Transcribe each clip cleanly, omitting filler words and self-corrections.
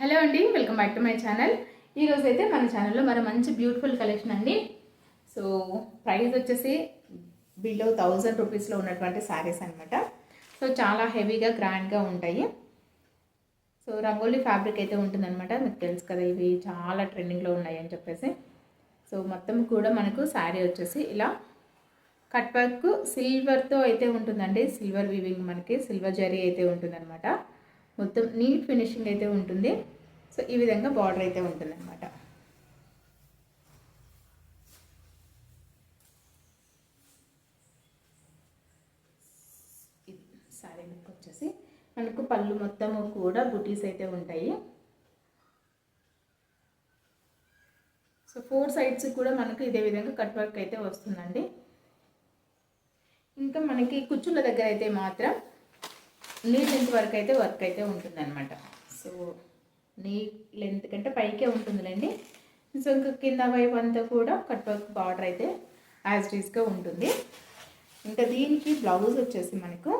Hello అండి, welcome back to my channel. ఈరోజు అయితే మన ఛానల్లో మరి మంచి బ్యూటిఫుల్ కలెక్షన్ అండి. సో ప్రైస్ వచ్చేసి బిలో 1000 రూపీస్లో ఉన్నటువంటి శారీస్ అనమాట. సో చాలా హెవీగా గ్రాండ్గా ఉంటాయి. సో రంగోలీ ఫ్యాబ్రిక్ అయితే ఉంటుందన్నమాట. మీకు తెలుసు కదా, ఇవి చాలా ట్రెండింగ్లో ఉన్నాయి అని చెప్పేసి. సో మొత్తం కూడా మనకు శారీ వచ్చేసి ఇలా కట్ వర్క్ సిల్వర్తో అయితే ఉంటుందండి. సిల్వర్ వీవింగ్, మనకి సిల్వర్ జరీ అయితే ఉంటుందన్నమాట. మొత్తం నీట్ ఫినిషింగ్ అయితే ఉంటుంది. సో ఈ విధంగా బార్డర్ అయితే ఉంటుందన్నమాట. సారీ లుక్ వచ్చేసి మనకు పళ్ళు మొత్తము కూడా బుటీస్ అయితే ఉంటాయి. సో 4 సైడ్స్ కూడా మనకు ఇదే విధంగా కట్ వర్క్ అయితే వస్తుందండి. ఇంకా మనకి కుచ్చుల దగ్గర అయితే మాత్రం నీ లెంత్ వరకు అయితే వర్క్ అయితే ఉంటుందన్నమాట. సో నీ లెంత్ కంటే పైకే ఉంటుందిలేండి. సో ఇంకా కింద వైపు అంతా కూడా కట్ వర్క్ బార్డర్ అయితే యాజ్ టీస్గా ఉంటుంది. ఇంకా దీనికి బ్లౌజ్ వచ్చేసి మనకు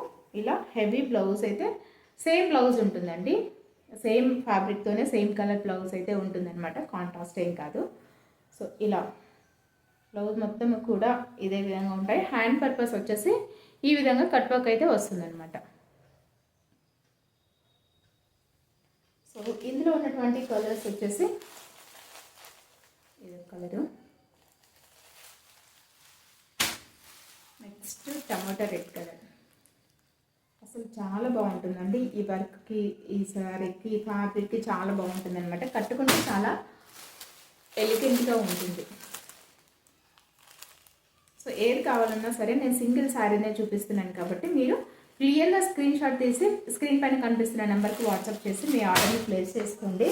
ఇలా హెవీ బ్లౌజ్ అయితే సేమ్ బ్లౌజ్ ఉంటుందండి. సేమ్ ఫ్యాబ్రిక్తోనే సేమ్ కలర్ బ్లౌజ్ అయితే ఉంటుందన్నమాట. కాంట్రాస్ట్ ఏం కాదు. సో ఇలా బ్లౌజ్ మొత్తం కూడా ఇదే విధంగా ఉంటాయి. హ్యాండ్ పర్పస్ వచ్చేసి ఈ విధంగా కట్ వర్క్ అయితే వస్తుందన్నమాట. సో ఇందులో ఉన్నటువంటి కలర్స్ వచ్చేసి ఇది కలరు, నెక్స్ట్ టమాటా రెడ్ కలర్. అసలు చాలా బాగుంటుందండి. ఈ వర్క్కి, ఈ శారీకి, ఫ్యాబ్రిక్కి చాలా బాగుంటుంది అనమాట. కట్టుకుంటే చాలా ఎలిగెంట్గా ఉంటుంది. సో ఏది కావాలన్నా సరే నేను సింగిల్ శారీనే చూపిస్తున్నాను కాబట్టి మీరు క్లియర్గా స్క్రీన్ షాట్ తీసి స్క్రీన్ పైన కనిపిస్తున్న నెంబర్కి వాట్సాప్ చేసి మీ ఆర్డర్ని ప్లేస్ చేసుకోండి.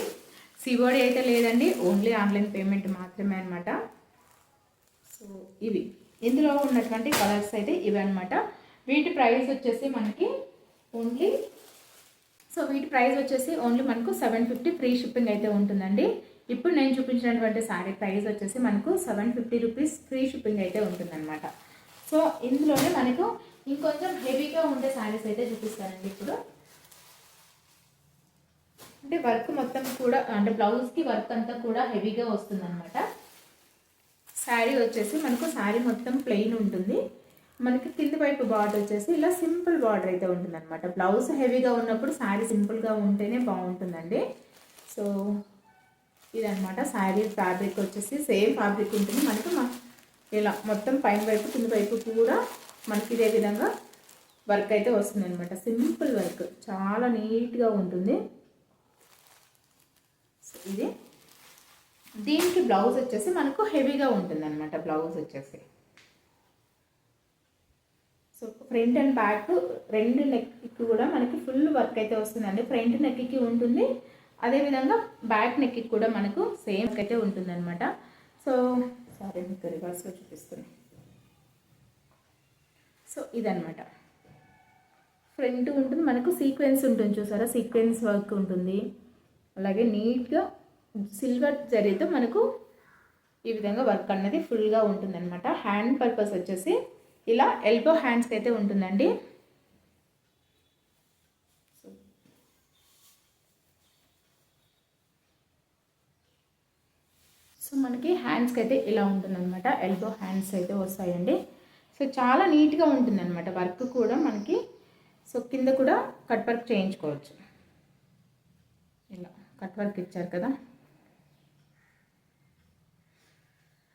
సిఓడి అయితే లేదండి, ఓన్లీ ఆన్లైన్ పేమెంట్ మాత్రమే అనమాట. సో ఇవి ఇందులో ఉన్నటువంటి కలర్స్ అయితే ఇవి అనమాట. వీటి ప్రైస్ వచ్చేసి మనకి ఓన్లీ మనకు 750 ఫ్రీ షిప్పింగ్ అయితే ఉంటుందండి. ఇప్పుడు నేను చూపించినటువంటి శారీ ప్రైస్ వచ్చేసి మనకు 750 రూపీస్ ఫ్రీ షిప్పింగ్ అయితే ఉంటుందన్నమాట. సో ఇందులోనే మనకు ఇంకొంచెం హెవీగా ఉండే శారీస్ అయితే చూపిస్తానండి ఇప్పుడు. అంటే వర్క్ మొత్తం కూడా, అంటే బ్లౌజ్కి వర్క్ అంతా కూడా హెవీగా వస్తుందన్నమాట. శారీ వచ్చేసి మనకు శారీ మొత్తం ప్లెయిన్ ఉంటుంది. మనకి కింది వైపు బార్డర్ వచ్చేసి ఇలా సింపుల్ బార్డర్ అయితే ఉంటుందన్నమాట. బ్లౌజ్ హెవీగా ఉన్నప్పుడు శారీ సింపుల్గా ఉంటేనే బాగుంటుందండి. సో ఇదనమాట శారీ ఫ్యాబ్రిక్ వచ్చేసి సేమ్ ఫ్యాబ్రిక్ ఉంటుంది మనకు. ఇలా మొత్తం పైన వైపు కింద వైపు కూడా మనకి ఇదే విధంగా వర్క్ అయితే వస్తుంది అనమాట. సింపుల్ వర్క్, చాలా నీట్గా ఉంటుంది. ఇది దీనికి బ్లౌజ్ వచ్చేసి మనకు హెవీగా ఉంటుంది అనమాట. బ్లౌజ్ వచ్చేసి సో ఫ్రంట్ అండ్ బ్యాక్ రెండు నెక్కి కూడా మనకి ఫుల్ వర్క్ అయితే వస్తుందండి. ఫ్రంట్ నెక్కి ఉంటుంది, అదేవిధంగా బ్యాక్ నెక్కి కూడా మనకు సేమ్ వర్క్ అయితే ఉంటుంది అనమాట. సో సారీ మీకు రివర్స్లో చూపిస్తుంది. సో ఇదనమాట. ఫ్రంట్ ఉంటుంది మనకు, సీక్వెన్స్ ఉంటుంది చూసారా, సీక్వెన్స్ వర్క్ ఉంటుంది. అలాగే నీట్గా సిల్వర్ జరీతో మనకు ఈ విధంగా వర్క్ అన్నది ఫుల్గా ఉంటుందన్నమాట. హ్యాండ్ పర్పస్ వచ్చేసి ఇలా ఎల్బో హ్యాండ్స్కి అయితే ఉంటుందండి. సో మనకి హ్యాండ్స్కి అయితే ఇలా ఉంటుందన్నమాట. ఎల్బో హ్యాండ్స్ అయితే వస్తాయండి. సో చాలా నీట్గా ఉంటుందన్నమాట వర్క్ కూడా మనకి. సో కింద కూడా కట్ వర్క్ చేయించుకోవచ్చు. ఇలా కట్ వర్క్ ఇచ్చారు కదా,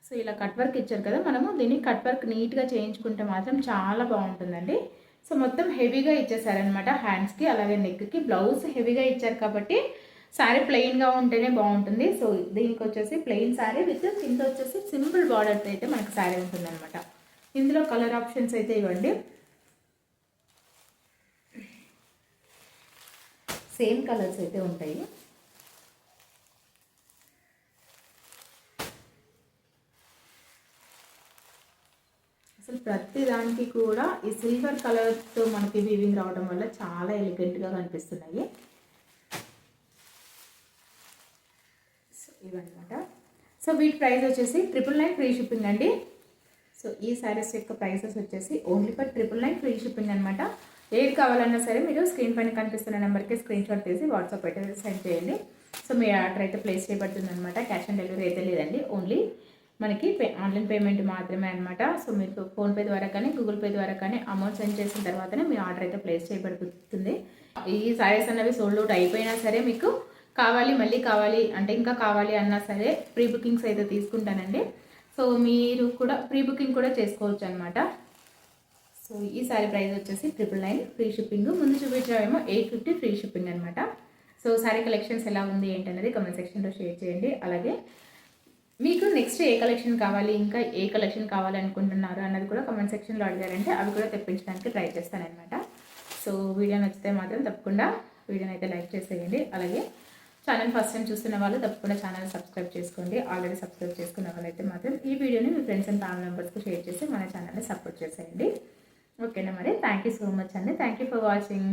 సో ఇలా కట్ వర్క్ ఇచ్చారు కదా, మనము దీన్ని కట్ వర్క్ నీట్గా చేయించుకుంటే మాత్రం చాలా బాగుంటుందండి. సో మొత్తం హెవీగా ఇచ్చేసారనమాట హ్యాండ్స్కి, అలాగే నెక్కి. బ్లౌజ్ హెవీగా ఇచ్చారు కాబట్టి శారీ ప్లెయిన్గా ఉంటేనే బాగుంటుంది. సో దీనికి వచ్చేసి ప్లెయిన్ శారీ విత్ కింద వచ్చేసి సింపుల్ బార్డర్తో అయితే మనకి శారీ ఉంటుందన్నమాట. ఇందులో కలర్ ఆప్షన్స్ అయితే ఇవ్వండి. సేమ్ కలర్స్ అయితే ఉంటాయి. అసలు ప్రతి దానికి కూడా ఈ సిల్వర్ కలర్తో మనకి వీవింగ్ రావడం వల్ల చాలా ఎలిగెంట్గా కనిపిస్తున్నాయి. సో ఇవన్నమాట. సో వీటి ప్రైస్ వచ్చేసి 999 ఫ్రీ షిప్పింగ్ అండి. సో ఈ శారీస్ యొక్క ప్రైసెస్ వచ్చేసి ఓన్లీ ఫర్ 999 ఫ్రీ షిప్పింగ్ అనమాట. ఏది కావాలన్నా సరే మీరు స్క్రీన్ పైన కనిపిస్తున్న నెంబర్కి స్క్రీన్ షాట్ తీసి వాట్సాప్ అయితే సెండ్ చేయండి. సో మీ ఆర్డర్ అయితే ప్లేస్ చేయబడుతుంది అనమాట. క్యాష్ ఆన్ డెలివరీ అయితే లేదండి, ఓన్లీ మనకి ఆన్లైన్ పేమెంట్ మాత్రమే అనమాట. సో మీరు ఫోన్పే ద్వారా కానీ గూగుల్ పే ద్వారా కానీ అమౌంట్ సెండ్ చేసిన తర్వాతనే మీ ఆర్డర్ అయితే ప్లేస్ చేయబడుతుంది. ఈ సారీస్ అన్నవి సోల్డ్ అవుట్ అయిపోయినా సరే మీకు కావాలి మళ్ళీ కావాలి అంటే ఇంకా కావాలి అన్నా సరే ప్రీ బుకింగ్స్ అయితే తీసుకుంటానండి. సో మీరు కూడా ప్రీ బుకింగ్ కూడా చేసుకోవచ్చు అనమాట. సో ఈ సారీ ప్రైస్ వచ్చేసి 999 ఫ్రీ షిప్పింగ్. ముందు చూపించామేమో 850 ఫ్రీ షిప్పింగ్ అనమాట. సో సారీ కలెక్షన్స్ ఎలా ఉంది ఏంటనేది కమెంట్ సెక్షన్లో షేర్ చేయండి. అలాగే మీకు నెక్స్ట్ ఏ కలెక్షన్ కావాలి, ఇంకా ఏ కలెక్షన్ కావాలి అనుకుంటున్నారు అన్నది కూడా కమెంట్ సెక్షన్లో అడిగారంటే అవి కూడా తెప్పించడానికి ట్రై చేస్తానన్నమాట. సో వీడియో నచ్చితే మాత్రం తప్పకుండా వీడియోని అయితే లైక్ చేసేయండి. అలాగే ఛానల్ ఫస్ట్ టైం చూస్తున్న వాళ్ళు తప్పకుండా ఛానల్ సబ్స్క్రైబ్ చేసుకోండి. ఆల్రెడీ సబ్స్క్రైబ్ చేసుకున్న వాళ్ళైతే మాత్రం ఈ వీడియోని మీ ఫ్రెండ్స్ అండ్ ఫ్యామిలీ మెంబర్స్కి షేర్ చేసి మన ఛానల్ని సపోర్ట్ చేసేయండి. ఓకేనా మరి, థ్యాంక్ యూ సో మచ్ అండి. Thank you for watching.